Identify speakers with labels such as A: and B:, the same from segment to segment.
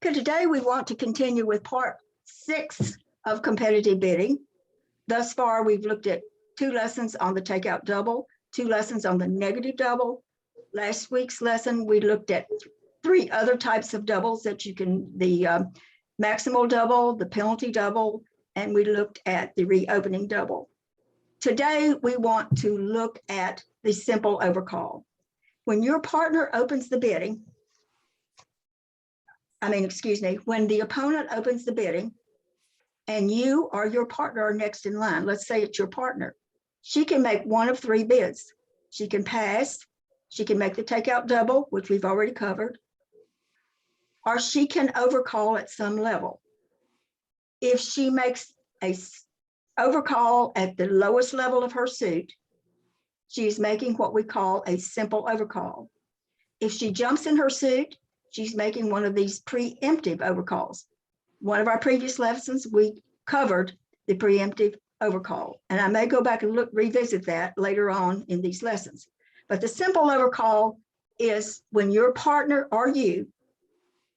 A: Okay, today we want to continue with part 6 of competitive bidding. Thus far, we've looked at 2 lessons on the takeout double, 2 lessons on the negative double. Last week's lesson, we looked at 3 other types of doubles that you can, the maximal double, the penalty double, and we looked at the reopening double. Today, we want to look at the simple overcall. When your partner opens the bidding, when the opponent opens the bidding and you or your partner are next in line, let's say it's your partner, she can make one of 3 bids. She can pass, she can make the takeout double, which we've already covered, or she can overcall at some level. If she makes a overcall at the lowest level of her suit, she's making what we call a simple overcall. If she jumps in her suit, she's making one of these preemptive overcalls. One of our previous lessons, we covered the preemptive overcall, and I may go back and revisit that later on in these lessons. But the simple overcall is when your partner or you're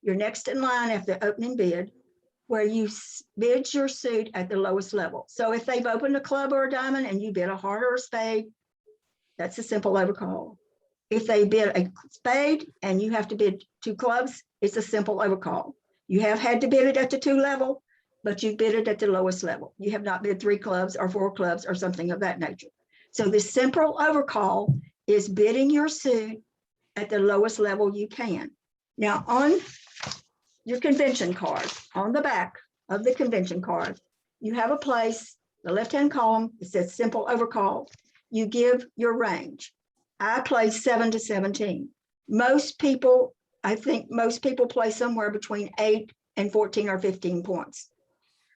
A: next in line after the opening bid, where you bid your suit at the lowest level. So if they've opened a club or a diamond and you bid a heart or a spade, that's a simple overcall. If they bid a spade and you have to bid 2 clubs, it's a simple overcall. You have had to bid it at the 2 level, but you bid it at the lowest level. You have not bid 3 clubs or 4 clubs or something of that nature. So the simple overcall is bidding your suit at the lowest level you can. Now on your convention card, on the back of the convention card, you have a place, the left-hand column, it says simple overcall. You give your range. I play 7 to 17. Most people, I think most people play somewhere between 8 and 14 or 15 points.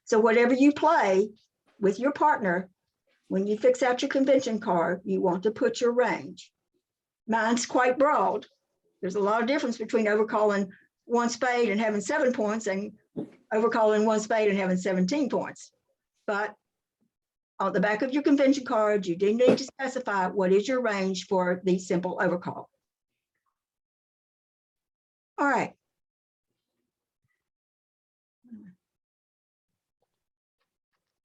A: So whatever you play with your partner, when you fix out your convention card, you want to put your range. Mine's quite broad. There's a lot of difference between overcalling 1 spade and having 7 points and overcalling 1 spade and having 17 points. But on the back of your convention card, you do need to specify what is your range for the simple overcall. All right.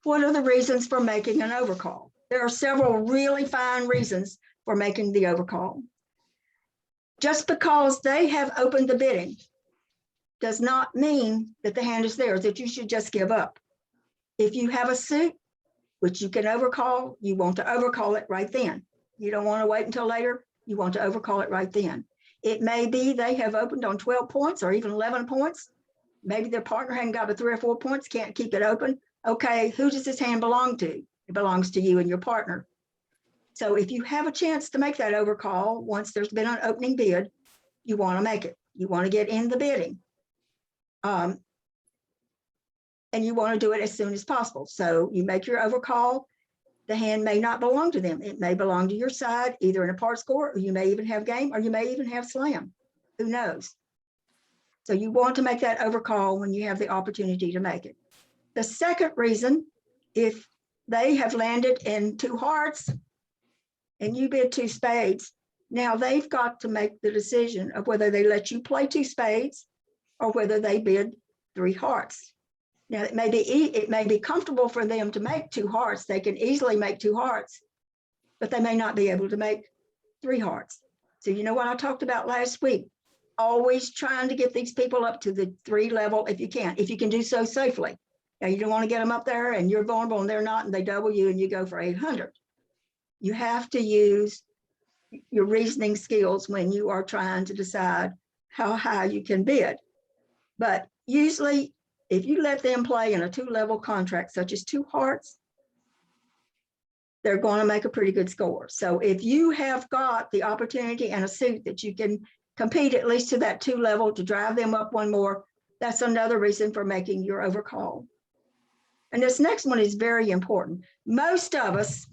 A: What are the reasons for making an overcall? There are several really fine reasons for making the overcall. Just because they have opened the bidding does not mean that the hand is theirs, that you should just give up. If you have a suit, which you can overcall, you want to overcall it right then. You don't want to wait until later. You want to overcall it right then. It may be they have opened on 12 points or even 11 points. Maybe their partner hadn't got but 3 or 4 points, can't keep it open. Okay, who does this hand belong to? It belongs to you and your partner. So if you have a chance to make that overcall, once there's been an opening bid, you want to make it. You want to get in the bidding. And you want to do it as soon as possible. So you make your overcall. The hand may not belong to them. It may belong to your side, either in a part score, or you may even have game, or you may even have slam. Who knows? So you want to make that overcall when you have the opportunity to make it. The second reason, if they have landed in 2 hearts and you bid 2 spades, now they've got to make the decision of whether they let you play 2 spades or whether they bid 3 hearts. Now, it may be comfortable for them to make 2 hearts. They can easily make 2 hearts, but they may not be able to make 3 hearts. So you know what I talked about last week? Always trying to get these people up to the 3 level if you can do so safely. Now, you don't want to get them up there and you're vulnerable and they're not, and they double you and you go for 800. You have to use your reasoning skills when you are trying to decide how high you can bid. But usually, if you let them play in a 2-level contract, such as 2 hearts, they're going to make a pretty good score. So if you have got the opportunity and a suit that you can compete at least to that 2 level to drive them up 1 more, that's another reason for making your overcall. And this next one is very important. Most of us,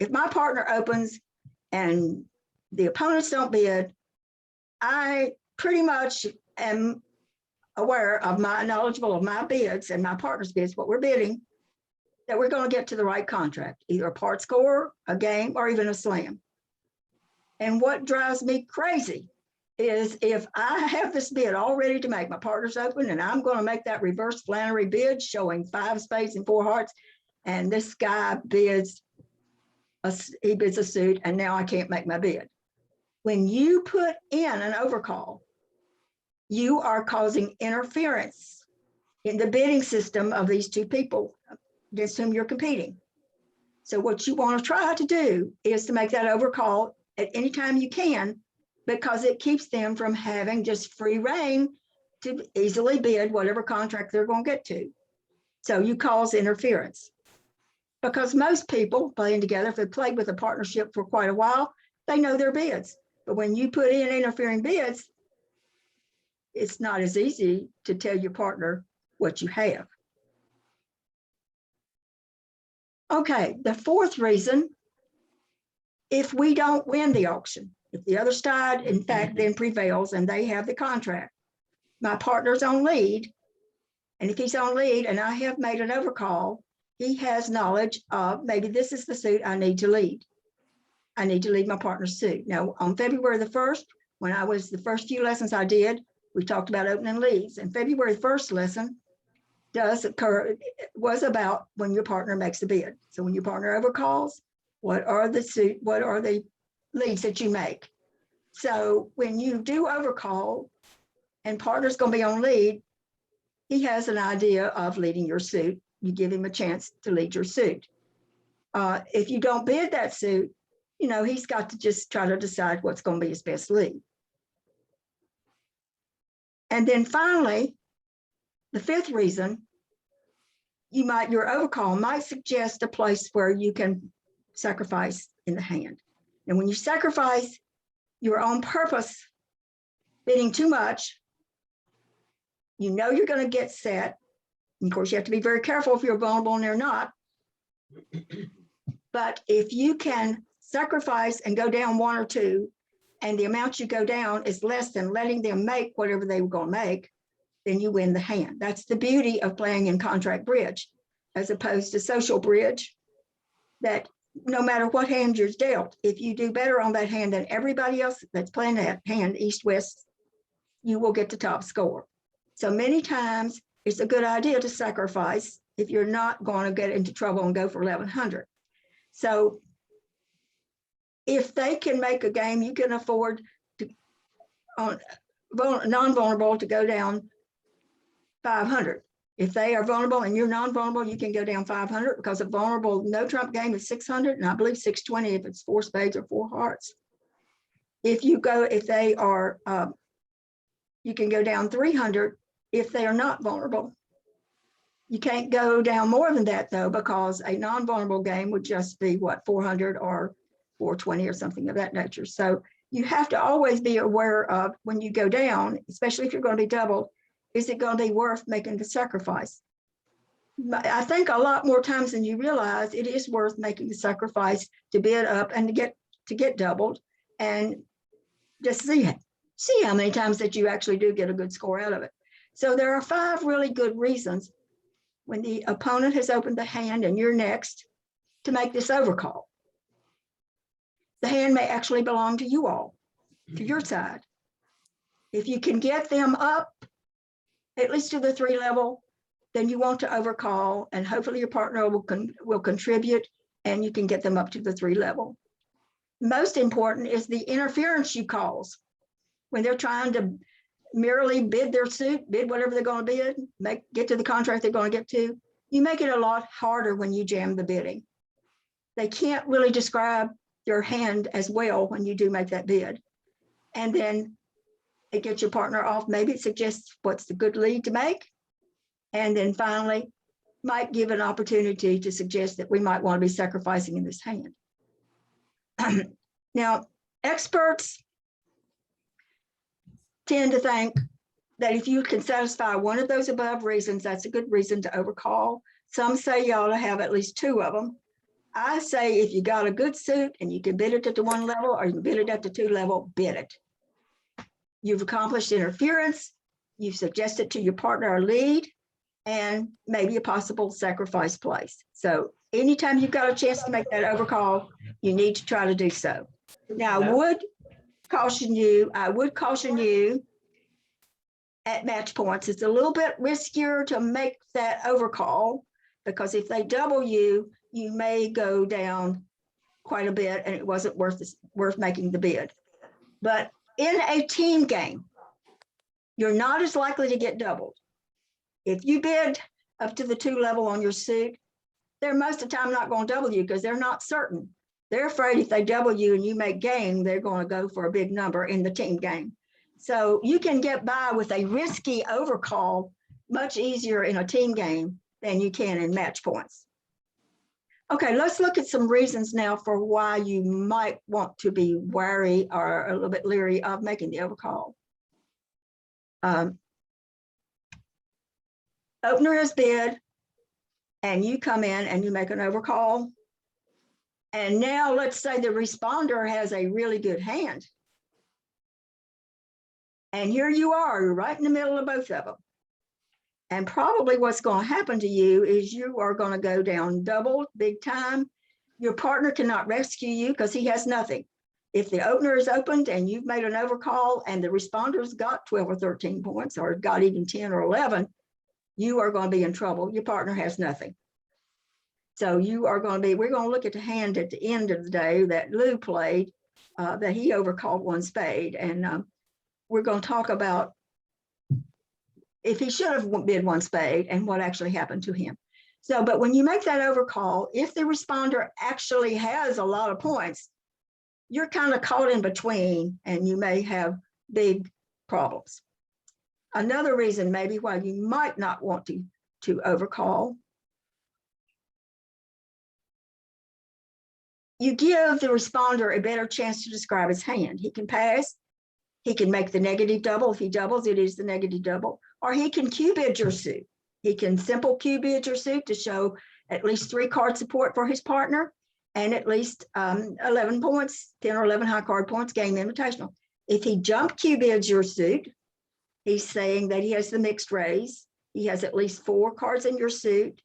A: if my partner opens and the opponents don't bid, I pretty much am aware of knowledgeable of my bids and my partner's bids, what we're bidding, that we're going to get to the right contract, either a part score, a game, or even a slam. And what drives me crazy is if I have this bid all ready to make, my partner's open, and I'm going to make that reverse Flannery bid showing 5 spades and 4 hearts, and this guy bids a suit, and now I can't make my bid. When you put in an overcall, you are causing interference in the bidding system of these two people against whom you're competing. So what you want to try to do is to make that overcall at any time you can, because it keeps them from having just free reign to easily bid whatever contract they're going to get to. So you cause interference. Because most people playing together, if they've played with a partnership for quite a while, they know their bids. But when you put in interfering bids, it's not as easy to tell your partner what you have. Okay, the fourth reason, if we don't win the auction, if the other side, in fact, then prevails and they have the contract, my partner's on lead, and if he's on lead and I have made an overcall, he has knowledge of maybe this is the suit I need to lead. I need to lead my partner's suit. Now, on February the 1st, when I was the first few lessons I did, we talked about opening leads. And February 1st lesson was about when your partner makes a bid. So when your partner overcalls, what are the leads that you make? So when you do overcall and partner's going to be on lead, he has an idea of leading your suit. You give him a chance to lead your suit. If you don't bid that suit, he's got to just try to decide what's going to be his best lead. And then finally, the fifth reason, your overcall might suggest a place where you can sacrifice in the hand. And when you sacrifice, you're on purpose bidding too much. You're going to get set. And of course, you have to be very careful if you're vulnerable and they're not. But if you can sacrifice and go down 1 or 2, and the amount you go down is less than letting them make whatever they were going to make, then you win the hand. That's the beauty of playing in contract bridge, as opposed to social bridge, that no matter what hand you're dealt, if you do better on that hand than everybody else that's playing that hand, east-west, you will get the top score. So many times it's a good idea to sacrifice if you're not going to get into trouble and go for 1100. So if they can make a game, you can afford to, non-vulnerable, to go down 500. If they are vulnerable and you're non-vulnerable, you can go down 500, because a vulnerable no trump game is 600, and I believe 620 if it's 4 spades or 4 hearts. If they are, you can go down 300 if they are not vulnerable. You can't go down more than that though, because a non-vulnerable game would just be 400 or 420 or something of that nature. So you have to always be aware of when you go down, especially if you're going to be doubled, is it going to be worth making the sacrifice? I think a lot more times than you realize, it is worth making the sacrifice to bid up and to get doubled, and just see how many times that you actually do get a good score out of it. So there are 5 really good reasons when the opponent has opened the hand and you're next to make this overcall. The hand may actually belong to you all, to your side. If you can get them up at least to the 3 level, then you want to overcall, and hopefully your partner will contribute and you can get them up to the 3 level. Most important is the interference you cause when they're trying to merely bid their suit, bid whatever they're going to bid, get to the contract they're going to get to. You make it a lot harder when you jam the bidding. They can't really describe your hand as well when you do make that bid. And then it gets your partner off. Maybe it suggests what's the good lead to make. And then finally, might give an opportunity to suggest that we might want to be sacrificing in this hand. Now, experts tend to think that if you can satisfy one of those above reasons, that's a good reason to overcall. Some say you ought to have at least 2 of them. I say if you got a good suit and you can bid it at the 1 level or you can bid it at the 2 level, bid it. You've accomplished interference, you've suggested to your partner a lead, and maybe a possible sacrifice place. So anytime you've got a chance to make that overcall, you need to try to do so. Now, I would caution you at match points. It's a little bit riskier to make that overcall because if they double you, you may go down quite a bit and it wasn't worth making the bid. But in a team game, you're not as likely to get doubled. If you bid up to the 2 level on your suit, they're most of the time not going to double you because they're not certain. They're afraid if they double you and you make game, they're going to go for a big number in the team game. So you can get by with a risky overcall much easier in a team game than you can in match points. Okay, let's look at some reasons now for why you might want to be wary or a little bit leery of making the overcall. Opener has bid and you come in and you make an overcall. And now let's say the responder has a really good hand. And here you are, you're right in the middle of both of them. And probably what's going to happen to you is you are going to go down double big time. Your partner cannot rescue you because he has nothing. If the opener is opened and you've made an overcall and the responder's got 12 or 13 points or got even 10 or 11, you are going to be in trouble. Your partner has nothing. So you are going to be, we're going to look at the hand at the end of the day that Lou played, that he overcalled 1 spade. And we're going to talk about if he should have bid 1 spade and what actually happened to him. So, but when you make that overcall, if the responder actually has a lot of points, you're kind of caught in between and you may have big problems. Another reason maybe why you might not want to overcall, you give the responder a better chance to describe his hand. He can pass, he can make the negative double. If he doubles, it is the negative double, or he can Q-bid your suit. He can simple Q-bid your suit to show at least 3 card support for his partner and at least 11 points, 10 or 11 high card points, game invitational. If he jump Q-bids your suit, he's saying that he has the mixed raise. He has at least 4 cards in your suit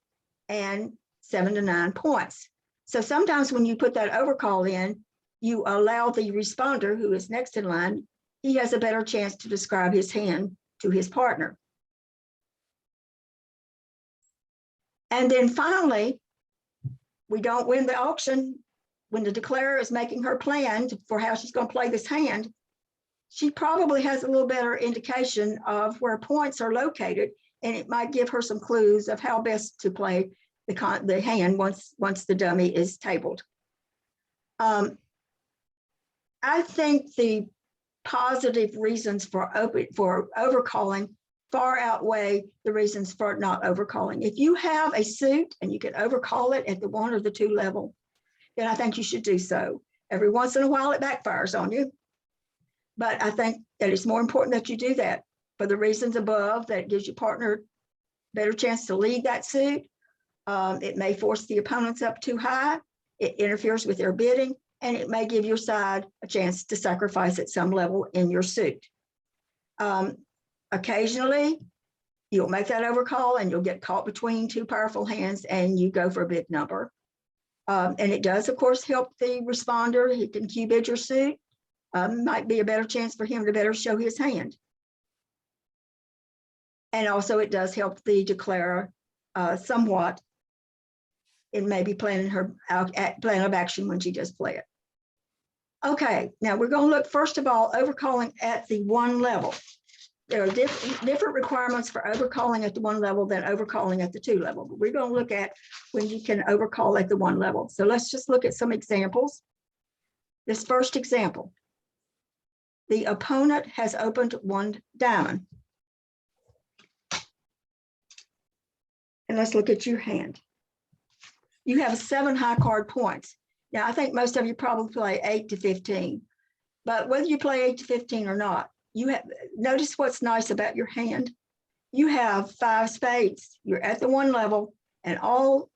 A: and 7 to 9 points. So sometimes when you put that overcall in, you allow the responder who is next in line, he has a better chance to describe his hand to his partner. And then finally, we don't win the auction when the declarer is making her plan for how she's going to play this hand. She probably has a little better indication of where points are located, and it might give her some clues of how best to play the hand once the dummy is tabled. I think the positive reasons for overcalling far outweigh the reasons for not overcalling. If you have a suit and you can overcall it at the 1 or the 2 level, then I think you should do so. Every once in a while it backfires on you, but I think that it's more important that you do that for the reasons above, that gives your partner better chance to lead that suit. It may force the opponents up too high. It interferes with their bidding, and it may give your side a chance to sacrifice at some level in your suit. Occasionally, you'll make that overcall and you'll get caught between 2 powerful hands and you go for a big number. And it does, of course, help the responder. He can Q-bid your suit. Might be a better chance for him to better show his hand. And also it does help the declarer somewhat in maybe planning her plan of action when she does play it. Okay, now we're going to look first of all overcalling at the 1 level. There are different requirements for overcalling at the 1 level than overcalling at the 2 level. But we're going to look at when you can overcall at the 1 level. So let's just look at some examples. This first example, the opponent has opened 1 diamond. And let's look at your hand. You have 7 high card points. Now, I think most of you probably play 8 to 15, but whether you play 8 to 15 or not, you have, notice what's nice about your hand. You have 5 spades. You're at the 1 level and all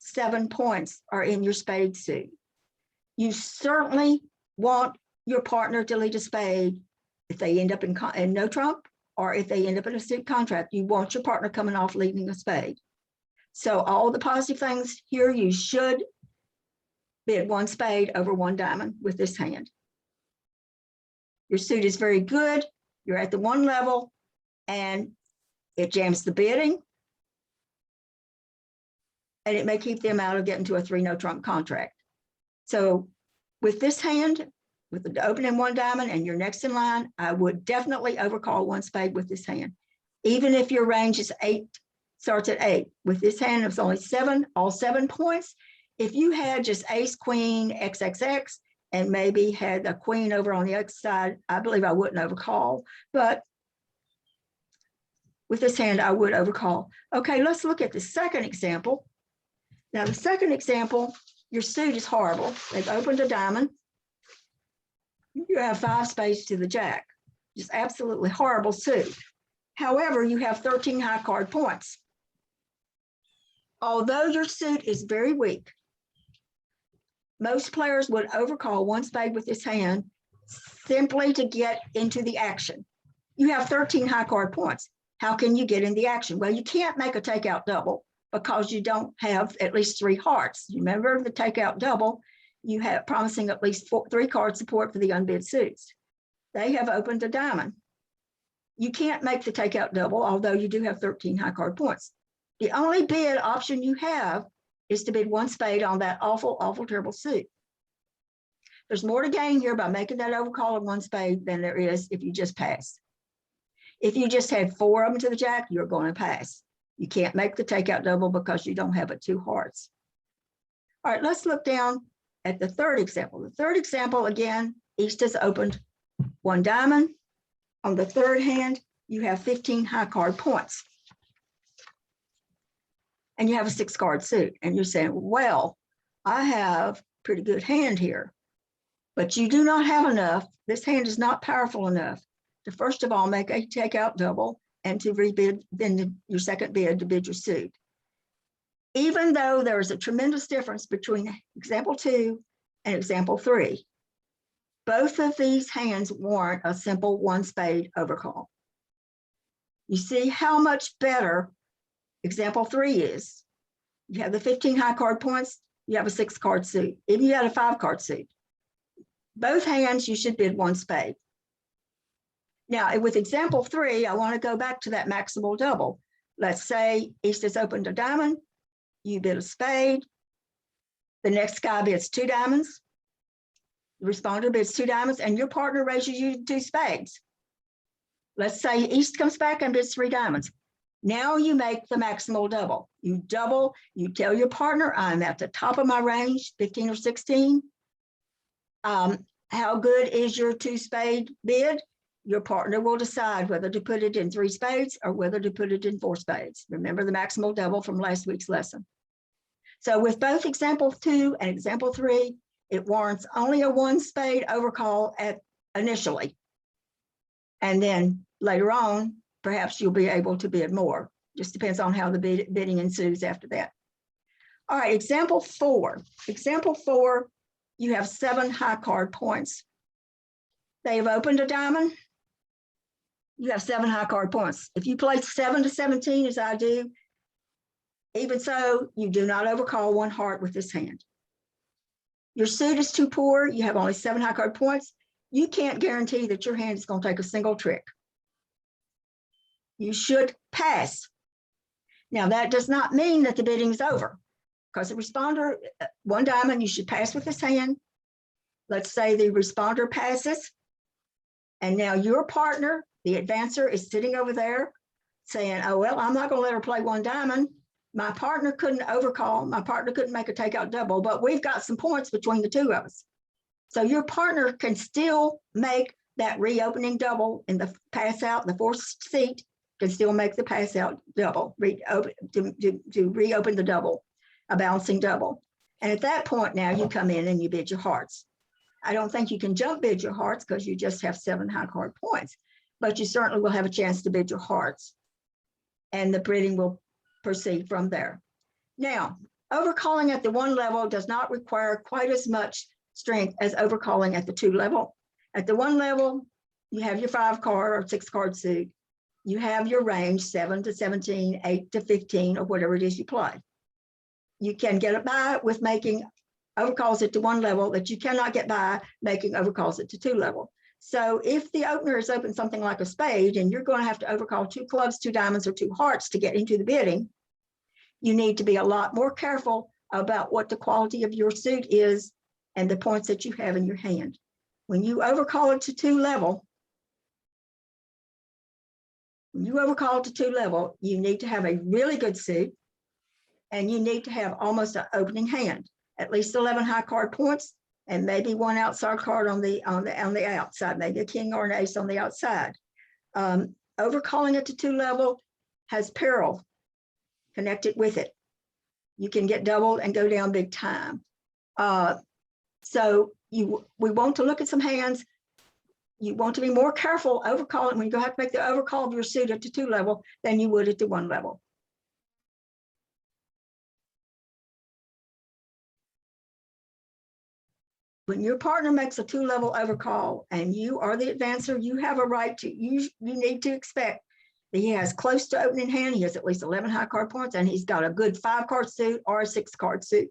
A: 7 points are in your spade suit. You certainly want your partner to lead a spade if they end up in no trump, or if they end up in a suit contract. You want your partner coming off leading a spade. So all the positive things here, you should bid 1 spade over 1 diamond with this hand. Your suit is very good. You're at the one level and it jams the bidding. And it may keep them out of getting to a 3-no trump contract. So with this hand, with the opening one diamond and you're next in line, I would definitely overcall one spade with this hand. Even if your range is 8, starts at 8. With this hand, it's only 7, all 7 points. If you had just ace, queen, XXX, and maybe had a queen over on the other side, I believe I wouldn't overcall. But with this hand, I would overcall. Okay, let's look at the second example. Now, the second example, your suit is horrible. They've opened a diamond. You have 5 spades to the jack. Just absolutely horrible suit. However, you have 13 high card points. Although your suit is very weak, most players would overcall one spade with this hand simply to get into the action. You have 13 high card points. How can you get in the action? Well, you can't make a takeout double because you don't have at least 3 hearts. You remember the takeout double, you have promising at least 3 card support for the unbid suits. They have opened a diamond. You can't make the takeout double, although you do have 13 high card points. The only bid option you have is to bid one spade on that awful, awful, terrible suit. There's more to gain here by making that overcall of one spade than there is if you just pass. If you just had 4 of them to the jack, you're going to pass. You can't make the takeout double because you don't have but 2 hearts. All right, let's look down at the third example. The third example, again, East has opened one diamond. On the third hand, you have 15 high card points. And you have a 6 card suit. And you're saying, well, I have a pretty good hand here. But you do not have enough. This hand is not powerful enough to, first of all, make a takeout double and to rebid, then your second bid to bid your suit. Even though there is a tremendous difference between example 2 and example 3, both of these hands warrant a simple one spade overcall. You see how much better example 3 is. You have the 15 high card points, you have a 6 card suit, even you had a 5 card suit. Both hands, you should bid one spade. Now, with example 3, I want to go back to that maximal double. Let's say East has opened a diamond, you bid a spade, the next guy bids 2 diamonds, the responder bids 2 diamonds, and your partner raises you 2 spades. Let's say East comes back and bids 3 diamonds. Now you make the maximal double. You double, you tell your partner, I'm at the top of my range, 15 or 16. How good is your 2 spade bid? Your partner will decide whether to put it in 3 spades or whether to put it in 4 spades. Remember the maximal double from last week's lesson. So with both example 2 and example 3, it warrants only a one spade overcall initially. And then later on, perhaps you'll be able to bid more. Just depends on how the bidding ensues after that. All right, example 4. Example 4, you have 7 high card points. They have opened a diamond. You have 7 high card points. If you play 7 to 17, as I do, even so, you do not overcall one heart with this hand. Your suit is too poor. You have only 7 high card points. You can't guarantee that your hand is going to take a single trick. You should pass. Now, that does not mean that the bidding is over, because the responder, one diamond, you should pass with this hand. Let's say the responder passes, and now your partner, the advancer, is sitting over there saying, oh, well, I'm not going to let her play one diamond. My partner couldn't overcall. My partner couldn't make a takeout double, but we've got some points between the 2 of us. So your partner can still make that reopening double in the pass out, the 4th seat can still make the pass out double, to reopen the double, a bouncing double. And at that point now you come in and you bid your hearts. I don't think you can jump bid your hearts because you just have 7 high card points, but you certainly will have a chance to bid your hearts and the bidding will proceed from there. Now, overcalling at the 1 level does not require quite as much strength as overcalling at the 2 level. At the 1 level, you have your 5 card or 6 card suit. You have your range 7 to 17, 8 to 15, or whatever it is you play. You can get it by with making overcalls at the 1 level that you cannot get by making overcalls at the 2 level. So if the opener is open something like a spade and you're going to have to overcall 2 clubs, 2 diamonds, or 2 hearts to get into the bidding, you need to be a lot more careful about what the quality of your suit is and the points that you have in your hand. When you overcall it to 2 level, you need to have a really good suit, and you need to have almost an opening hand, at least 11 high card points, and maybe 1 outside card on the outside, maybe a king or an ace on the outside. Overcalling it to 2 level has peril connected with it. You can get doubled and go down big time. So we want to look at some hands. You want to be more careful overcalling when you have to make the overcall of your suit at the 2 level than you would at the 1 level. When your partner makes a 2 level overcall and you are the advancer, you have a right to, you need to expect that he has close to opening hand. He has at least 11 high card points, and he's got a good 5 card suit or a 6 card suit.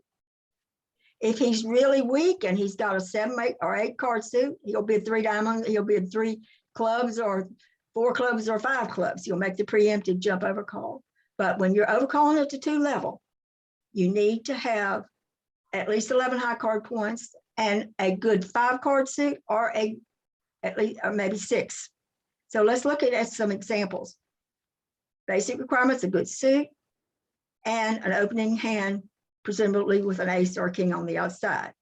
A: If he's really weak and he's got a 7, 8, or 8 card suit, he'll bid 3 diamonds, he'll bid 3 clubs or 4 clubs or 5 clubs. You'll make the preemptive jump overcall. But when you're overcalling it to 2 level, you need to have at least 11 high card points and a good 5 card suit or at least or maybe 6. So let's look at some examples. Basic requirements: a good suit and an opening hand, presumably with an ace or a king on the outside.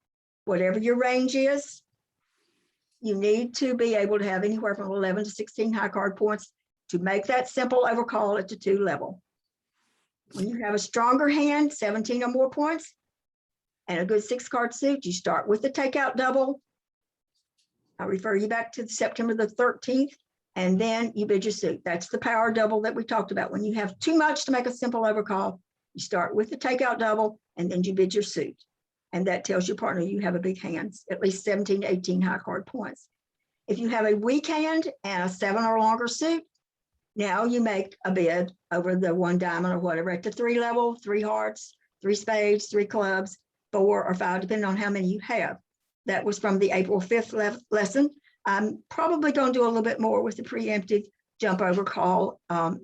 A: Whatever your range is, you need to be able to have anywhere from 11 to 16 high card points to make that simple overcall at the 2 level. When you have a stronger hand, 17 or more points, and a good 6 card suit, you start with the takeout double. I refer you back to September the 13th, and then you bid your suit. That's the power double that we talked about. When you have too much to make a simple overcall, you start with the takeout double, and then you bid your suit. And that tells your partner you have a big hand, at least 17 to 18 high card points. If you have a weak hand and a 7 or longer suit, now you make a bid over the 1 diamond or whatever at the 3 level, 3 hearts, 3 spades, 3 clubs, 4 or 5, depending on how many you have. That was from the April 5th lesson. I'm probably going to do a little bit more with the preemptive jump overcall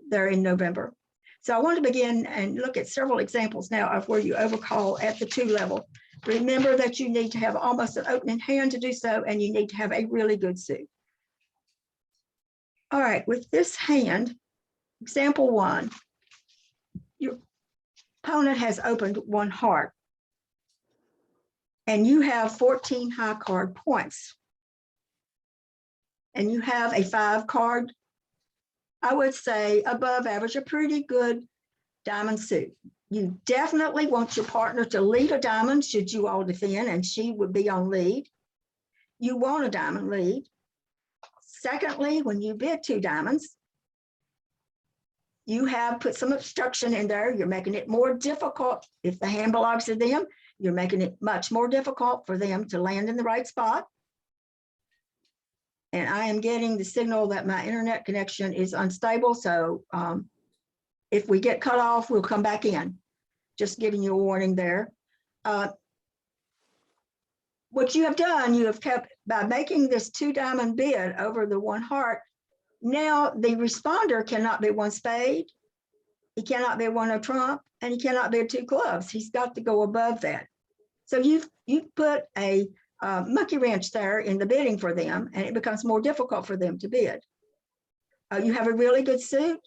A: there in November. So I want to begin and look at several examples now of where you overcall at the 2 level. Remember that you need to have almost an opening hand to do so, and you need to have a really good suit. All right, with this hand, example 1, your opponent has opened 1 heart, and you have 14 high card points, and you have a 5 card, I would say above average, a pretty good diamond suit. You definitely want your partner to lead a diamond should you all defend, and she would be on lead. You want a diamond lead. Secondly, when you bid 2 diamonds, you have put some obstruction in there. You're making it more difficult. If the hand belongs to them, you're making it much more difficult for them to land in the right spot. And I am getting the signal that my internet connection is unstable. So if we get cut off, we'll come back in. Just giving you a warning there. What you have done, you have kept, by making this 2 diamond bid over the 1 heart, now the responder cannot bid 1 spade, he cannot bid 1 of trump, and he cannot bid 2 clubs. He's got to go above that. So you've put a monkey wrench there in the bidding for them, and it becomes more difficult for them to bid. You have a really good suit.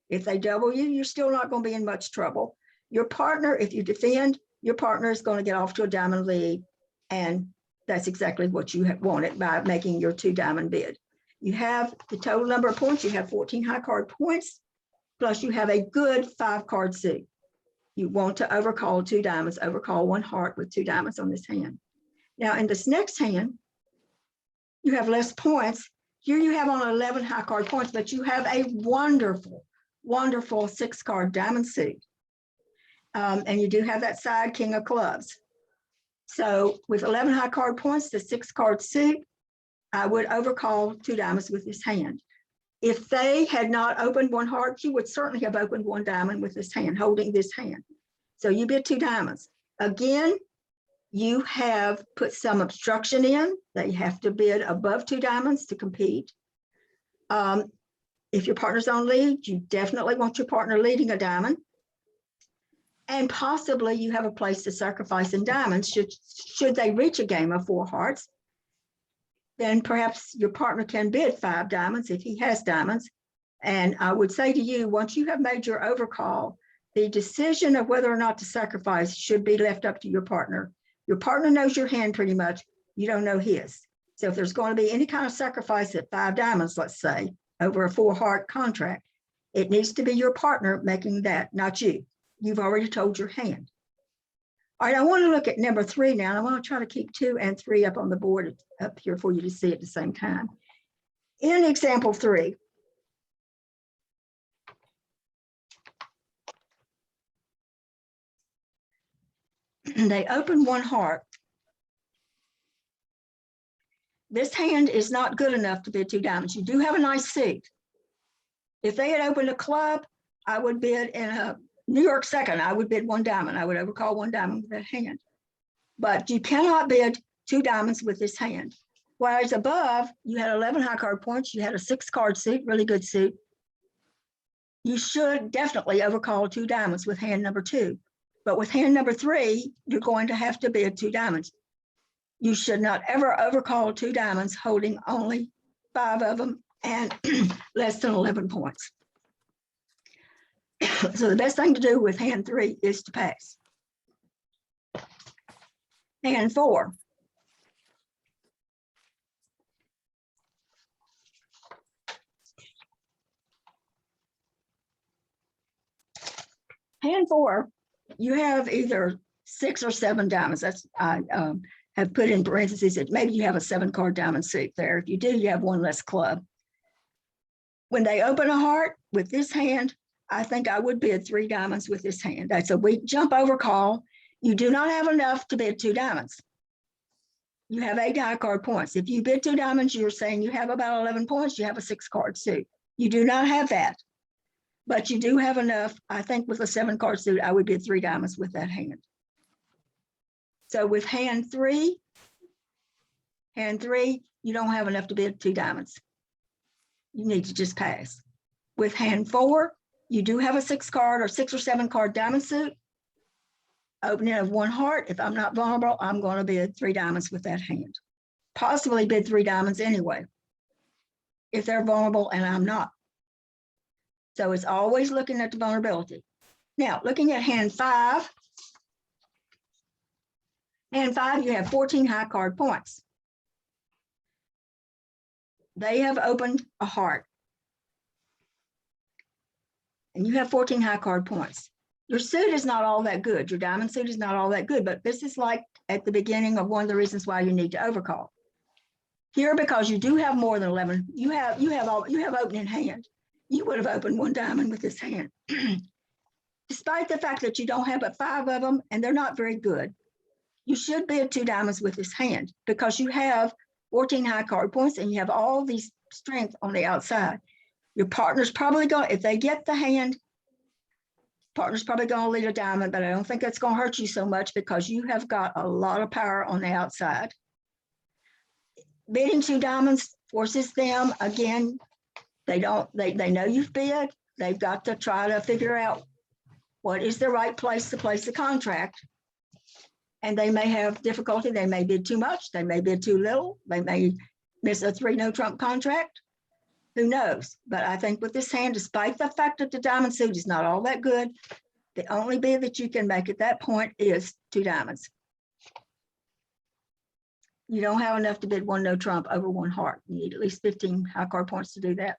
A: If they double you, you're still not going to be in much trouble. Your partner, if you defend, your partner is going to get off to a diamond lead, and that's exactly what you have wanted by making your 2 diamond bid. You have the total number of points. You have 14 high card points, plus you have a good 5 card suit. You want to overcall 2 diamonds, overcall 1 heart with 2 diamonds on this hand. Now in this next hand, you have less points. Here you have on 11 high card points, but you have a wonderful, wonderful 6 card diamond suit. And you do have that side king of clubs. So with 11 high card points, the 6 card suit, I would overcall 2 diamonds with this hand. If they had not opened 1 heart, you would certainly have opened 1 diamond with this hand, holding this hand. So you bid 2 diamonds. Again, you have put some obstruction in. They have to bid above 2 diamonds to compete. If your partner's on lead, you definitely want your partner leading a diamond. And possibly you have a place to sacrifice in diamonds should they reach a game of 4 hearts. Then perhaps your partner can bid 5 diamonds if he has diamonds. And I would say to you, once you have made your overcall, the decision of whether or not to sacrifice should be left up to your partner. Your partner knows your hand pretty much. You don't know his. So if there's going to be any kind of sacrifice at 5 diamonds, let's say, over a 4 heart contract, it needs to be your partner making that, not you. You've already told your hand. All right, I want to look at number 3 now. And I want to try to keep 2 and 3 up on the board up here for you to see at the same time. In example 3, they open 1 heart. This hand is not good enough to bid 2 diamonds. You do have a nice suit. If they had opened a club, I would bid in a New York second, I would bid 1 diamond. I would overcall 1 diamond with that hand. But you cannot bid 2 diamonds with this hand. Whereas above, you had 11 high card points. You had a 6 card suit, really good suit. You should definitely overcall 2 diamonds with hand number 2. But with hand number 3, you're going to have to bid 2 diamonds. You should not ever overcall 2 diamonds holding only 5 of them and less than 11 points. So the best thing to do with hand 3 is to pass. Hand 4. Hand 4, you have either 6 or 7 diamonds. That's I have put in parentheses that maybe you have a 7 card diamond suit there. If you do, you have 1 less club. When they open a heart with this hand, I think I would bid 3 diamonds with this hand. That's a weak jump overcall. You do not have enough to bid 2 diamonds. You have 8 high card points. If you bid 2 diamonds, you're saying you have about 11 points. You have a 6 card suit. You do not have that, but you do have enough. I think with a 7 card suit, I would bid 3 diamonds with that hand. So with hand 3, you don't have enough to bid 2 diamonds. You need to just pass. With hand 4, you do have a 6 card or 6 or 7 card diamond suit. Opening of 1 heart. If I'm not vulnerable, I'm going to bid 3 diamonds with that hand. Possibly bid 3 diamonds anyway, if they're vulnerable and I'm not. So it's always looking at the vulnerability. Now, looking at hand 5. Hand 5, you have 14 high card points. They have opened a heart. And you have 14 high card points. Your suit is not all that good. Your diamond suit is not all that good, but this is like at the beginning of one of the reasons why you need to overcall. Here, because you do have more than 11, you have opening hand. You would have opened 1 diamond with this hand. Despite the fact that you don't have but 5 of them and they're not very good, you should bid 2 diamonds with this hand because you have 14 high card points and you have all these strength on the outside. Your partner's probably going, if they get the hand, partner's probably going to lead a diamond, but I don't think that's going to hurt you so much because you have got a lot of power on the outside. Bidding 2 diamonds forces them, again, they know you've bid. They've got to try to figure out what is the right place to place the contract. And they may have difficulty. They may bid too much. They may bid too little. They may miss a 3 no trump contract. Who knows? But I think with this hand, despite the fact that the diamond suit is not all that good, the only bid that you can make at that point is 2 diamonds. You don't have enough to bid 1 no trump over 1 heart. You need at least 15 high card points to do that.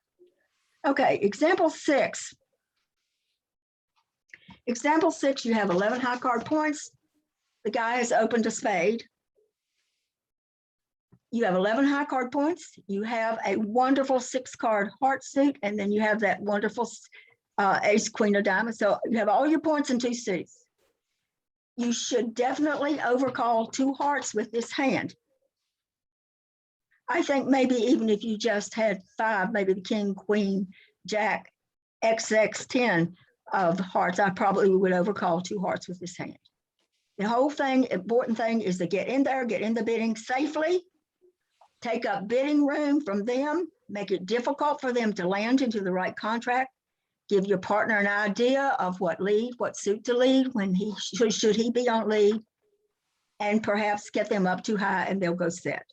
A: Okay, example 6. Example 6, you have 11 high card points. The guy has opened a spade. You have 11 high card points. You have a wonderful 6 card heart suit, and then you have that wonderful ace queen of diamonds. So you have all your points in 2 suits. You should definitely overcall 2 hearts with this hand. I think maybe even if you just had 5, maybe the king, queen, jack, XX10 of hearts, I probably would overcall 2 hearts with this hand. The whole thing, important thing is to get in there, get in the bidding safely, take up bidding room from them, make it difficult for them to land into the right contract, give your partner an idea of what lead, what suit to lead, when he should he be on lead, and perhaps get them up too high and they'll go set.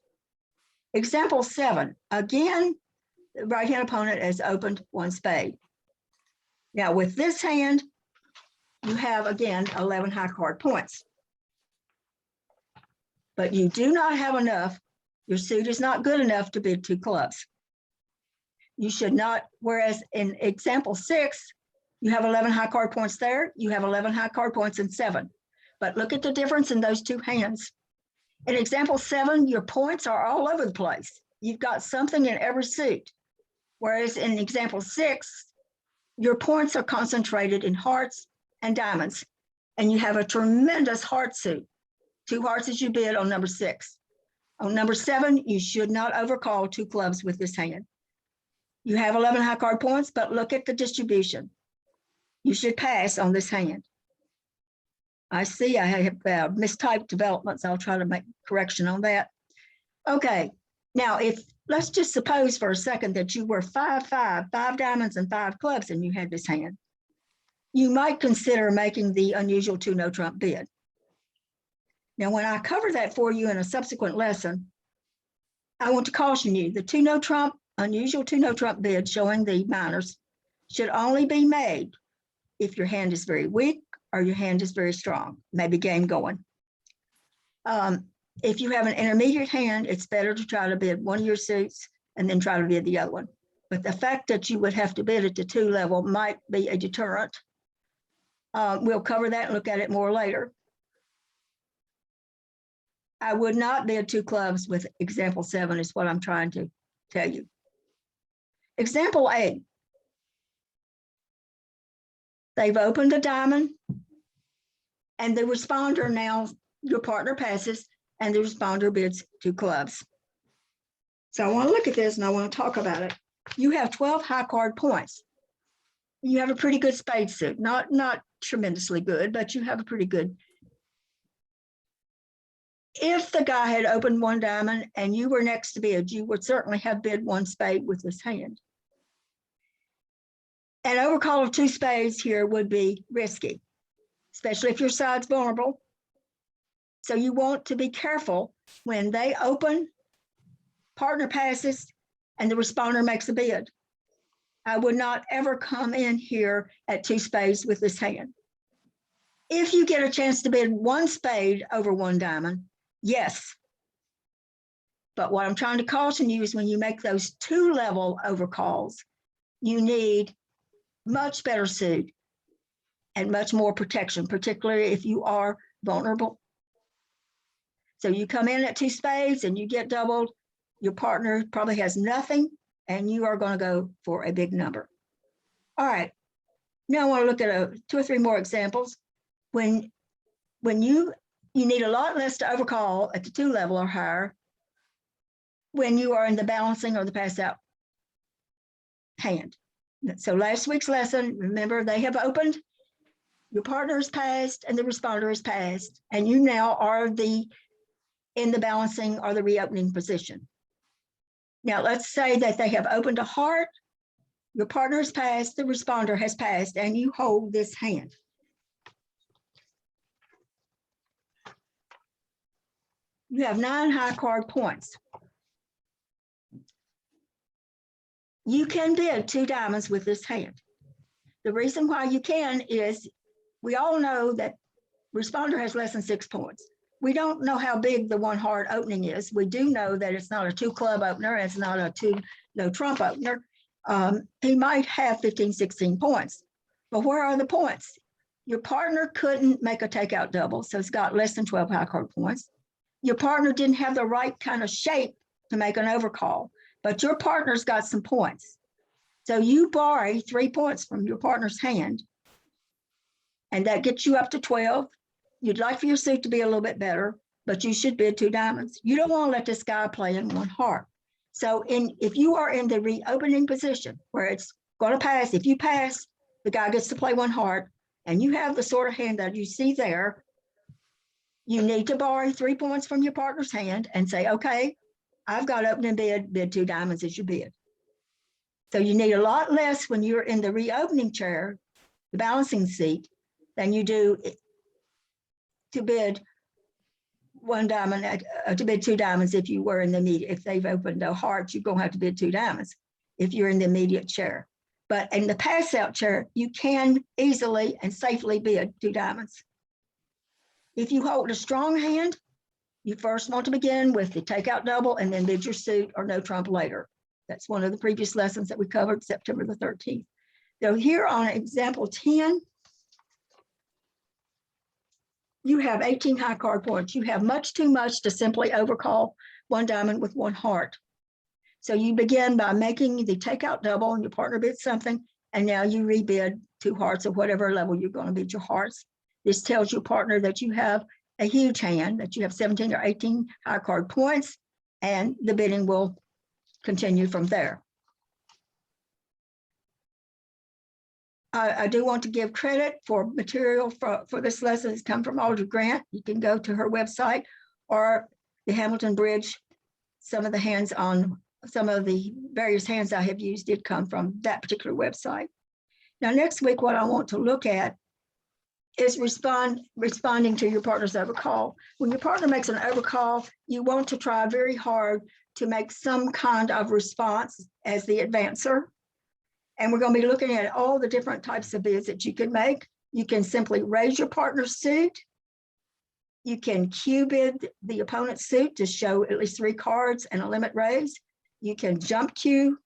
A: Example 7, again, the right-hand opponent has opened 1 spade. Now with this hand, you have again 11 high card points. But you do not have enough, your suit is not good enough to bid 2 clubs. You should not, whereas in example 6, you have 11 high card points there, you have 11 high card points in 7. But look at the difference in those 2 hands. In example 7, your points are all over the place. You've got something in every suit. Whereas in example 6, your points are concentrated in hearts and diamonds. And you have a tremendous heart suit. 2 hearts as you bid on number 6. On number 7, you should not overcall 2 clubs with this hand. You have 11 high card points, but look at the distribution. You should pass on this hand. I see I have mistyped developments. I'll try to make correction on that. Okay, now let's just suppose for a second that you were 5-5, 5 diamonds and 5 clubs, and you had this hand. You might consider making the unusual 2 no trump bid. Now, when I cover that for you in a subsequent lesson, I want to caution you, the 2 no trump, unusual 2 no trump bid showing the minors should only be made if your hand is very weak or your hand is very strong, maybe game going. If you have an intermediate hand, it's better to try to bid one of your suits and then try to bid the other one. But the fact that you would have to bid at the 2 level might be a deterrent. We'll cover that and look at it more later. I would not bid 2 clubs with example 7 is what I'm trying to tell you. Example 8. They've opened a diamond and the responder now, your partner passes and the responder bids 2 clubs. So I want to look at this and I want to talk about it. You have 12 high card points. You have a pretty good spade suit, not tremendously good, but you have a pretty good. If the guy had opened 1 diamond and you were next to bid, you would certainly have bid 1 spade with this hand. An overcall of 2 spades here would be risky, especially if your side's vulnerable. So you want to be careful when they open, partner passes, and the responder makes a bid. I would not ever come in here at 2 spades with this hand. If you get a chance to bid 1 spade over 1 diamond, yes. But what I'm trying to caution you is when you make those 2 level overcalls, you need much better suit and much more protection, particularly if you are vulnerable. So you come in at 2 spades and you get doubled, your partner probably has nothing and you are going to go for a big number. All right, now I want to look at 2 or 3 more examples. When you need a lot less to overcall at the 2 level or higher when you are in the balancing or the pass out hand. So last week's lesson, remember they have opened, your partner is passed and the responder is passed, and you now are in the balancing or the reopening position. Now let's say that they have opened a heart, your partner has passed, the responder has passed, and you hold this hand. You have 9 high card points. You can bid 2 diamonds with this hand. The reason why you can is we all know that responder has less than 6 points. We don't know how big the 1 heart opening is. We do know that it's not a 2 club opener. It's not a 2 no trump opener. He might have 15, 16 points. But where are the points? Your partner couldn't make a takeout double, so it's got less than 12 high card points. Your partner didn't have the right kind of shape to make an overcall, but your partner's got some points. So you borrow 3 points from your partner's hand, and that gets you up to 12. You'd like for your suit to be a little bit better, but you should bid 2 diamonds. You don't want to let this guy play in 1 heart. So if you are in the reopening position where it's going to pass, if you pass, the guy gets to play 1 heart, and you have the sort of hand that you see there, You need to borrow 3 points from your partner's hand and say, okay, I've got opening bid 2 diamonds is your bid. So you need a lot less when you're in the reopening chair, the balancing seat, than you do to bid 1 diamond, to bid 2 diamonds if you were in the immediate. If they've opened a heart, you're going to have to bid 2 diamonds if you're in the immediate chair. But in the pass out chair, you can easily and safely bid 2 diamonds. If you hold a strong hand, you first want to begin with the takeout double and then bid your suit or no trump later. That's one of the previous lessons that we covered September the 13th. So here on example 10, you have 18 high card points. You have much too much to simply overcall 1 diamond with 1 heart. So you begin by making the takeout double and your partner bids something, and now you rebid 2 hearts of whatever level you're going to bid your hearts. This tells your partner that you have a huge hand, that you have 17 or 18 high card points, and the bidding will continue from there. I do want to give credit for material for this lesson. It's come from Audrey Grant. You can go to her website, or the Hamilton Bridge. Some of the various hands I have used did come from that particular website. Now, next week, what I want to look at is responding to your partner's overcall. When your partner makes an overcall, you want to try very hard to make some kind of response as the advancer. And we're going to be looking at all the different types of bids that you can make. You can simply raise your partner's suit. You can Q bid the opponent's suit to show at least 3 cards and a limit raise. You can jump Q,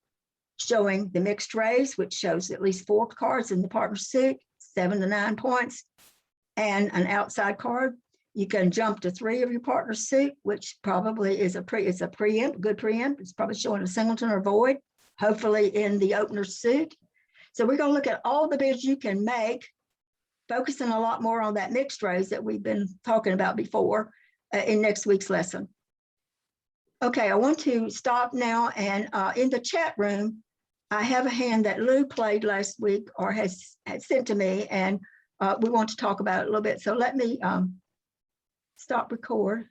A: showing the mixed raise, which shows at least 4 cards in the partner's suit, 7 to 9 points, and an outside card. You can jump to 3 of your partner's suit, which probably is a preempt, good preempt. It's probably showing a singleton or void, hopefully in the opener's suit. So we're going to look at all the bids you can make, focusing a lot more on that mixed raise that we've been talking about before in next week's lesson. Okay, I want to stop now, and in the chat room, I have a hand that Lou played last week or had sent to me, and we want to talk about it a little bit. So let me stop record.